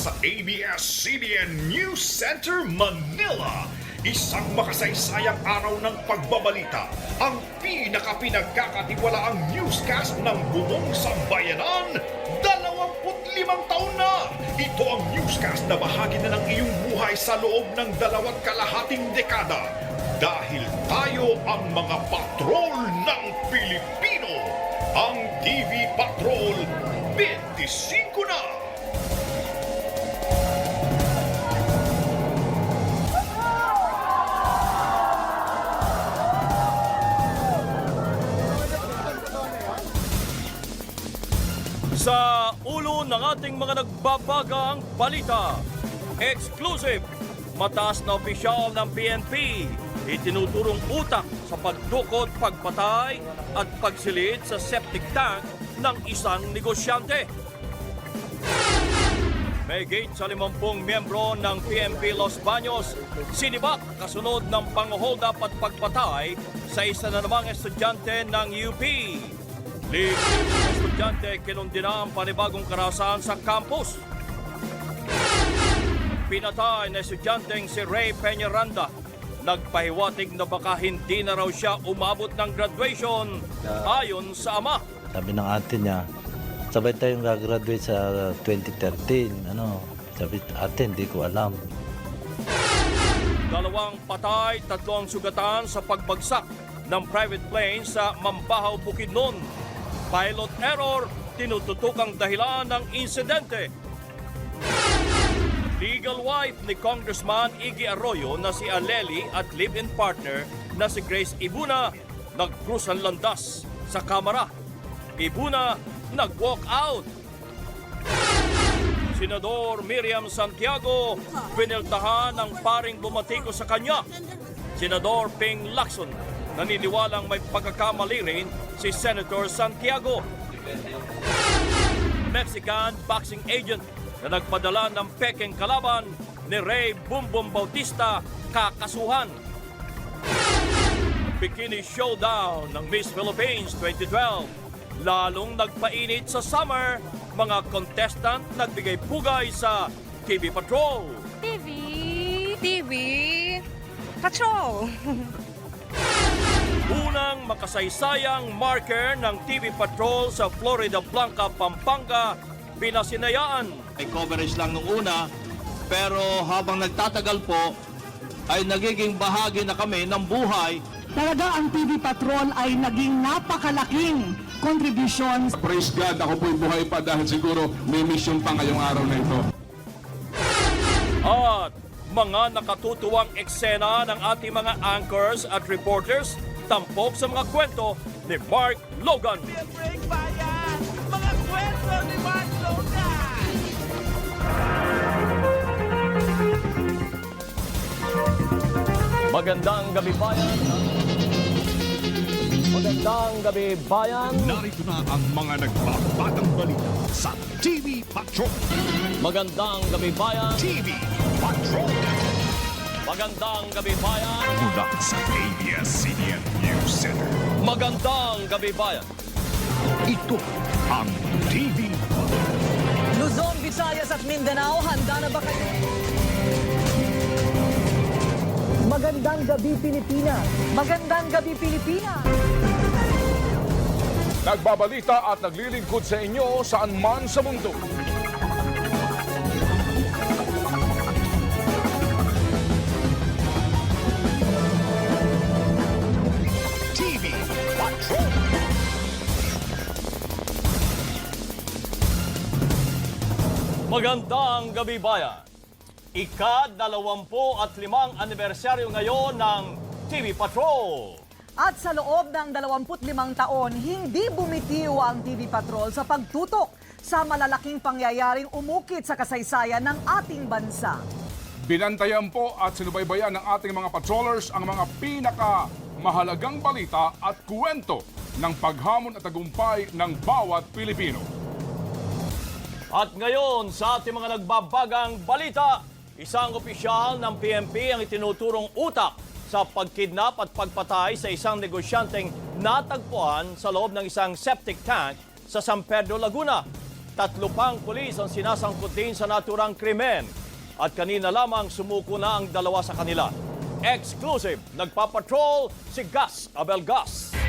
sa ABS-CBN News Center, Manila. Isang makasaysayang araw ng pagbabalita. Ang pinakapinagkakatiwalaang newscast ng buong sambayanan. 25 taon na! Ito ang newscast na bahagi na ng iyong buhay sa loob ng 2 dekada. Dahil tayo ang mga patrol ng Pilipino. Ang TV Patrol 25 na! Sa ulo ng ating mga nagbabagang balita, exclusive, mataas na opisyal ng PNP, itinuturong utak sa pagdukot, pagpatay at pagsilid sa septic tank ng isang negosyante. Mahigit sa 50 miyembro ng PNP Los Baños, sinibak kasunod ng pang-hold up at pagpatay sa isa na namang estudyante ng UP. Libre ng estudyante kinundina ang panibagong karahasan sa campus. Pinatay na estudyanteng si Ray Peñaranda. Nagpahiwatig na baka hindi na raw siya umabot ng graduation ayon sa ama. Sabi ng ate niya, sabay tayong gagraduate sa 2013. Sabi ate, hindi ko alam. 2 patay, 3 ang sugatan sa pagbagsak ng private plane sa Mambahaw, Bukidnon. Pilot error, tinututukang dahilan ng insidente. Legal wife ni Congressman Iggy Arroyo na si Aleli at live-in partner na si Grace Ibuna nag-cruise ang landas sa Kamara. Ibuna nag-walk out. Senador Miriam Santiago piniltahan ng paring bumatiko sa kanya. Senador Ping Lacson naniniwalang may pagkakamali rin si Senator Santiago. Mexican boxing agent na nagpadala ng pekeng kalaban ni Ray Bumbum Bautista kakasuhan. Bikini Showdown ng Miss Philippines 2012. Lalong nagpainit sa summer, mga contestant nagbigay pugay sa TV Patrol. TV Patrol. Unang makasaysayang marker ng TV Patrol sa Florida Blanca, Pampanga, pinasinayaan. May coverage lang nung una, pero habang nagtatagal po, ay nagiging bahagi na kami ng buhay. Talaga ang TV Patrol ay naging napakalaking contribution. Praise God, ako po'y buhay pa dahil siguro may mission pa ngayong araw na ito. At mga nakatutuwang eksena ng ating mga anchors at reporters tampok sa mga kwento ni Mark Logan. Break bayan! Mga kwento ni Mark Logan! Magandang gabi bayan. Magandang gabi bayan. Narito na ang mga nagbabatang balita sa TV Patrol. Magandang gabi bayan. TV Patrol. Magandang gabi bayan. Mula sa ABS-CBN News Center. Magandang gabi bayan. Ito ang TV Patrol. Luzon, Visayas at Mindanao, handa na ba kayo? Magandang gabi, Pilipinas! Magandang gabi, Pilipinas! Nagbabalita at naglilingkod sa inyo saan man sa mundo. TV Patrol. Magandang gabi bayan. Ika-25 anibersaryo ngayon ng TV Patrol. At sa loob ng 25 taon, hindi bumitiw ang TV Patrol sa pagtutok sa malalaking pangyayaring umukit sa kasaysayan ng ating bansa. Binantayan po at sinubaybayan ng ating mga patrollers ang mga pinakamahalagang balita at kwento ng paghamon at tagumpay ng bawat Pilipino. At ngayon sa ating mga nagbabagang balita, isang opisyal ng PNP ang itinuturong utak sa pagkidnap at pagpatay sa isang negosyanteng natagpuan sa loob ng isang septic tank sa San Pedro, Laguna. 3 pang pulis ang sinasangkot din sa naturang krimen. At kanina lamang sumuko na ang 2 sa kanila. Exclusive, nagpapatrol si Gus Abel Gus.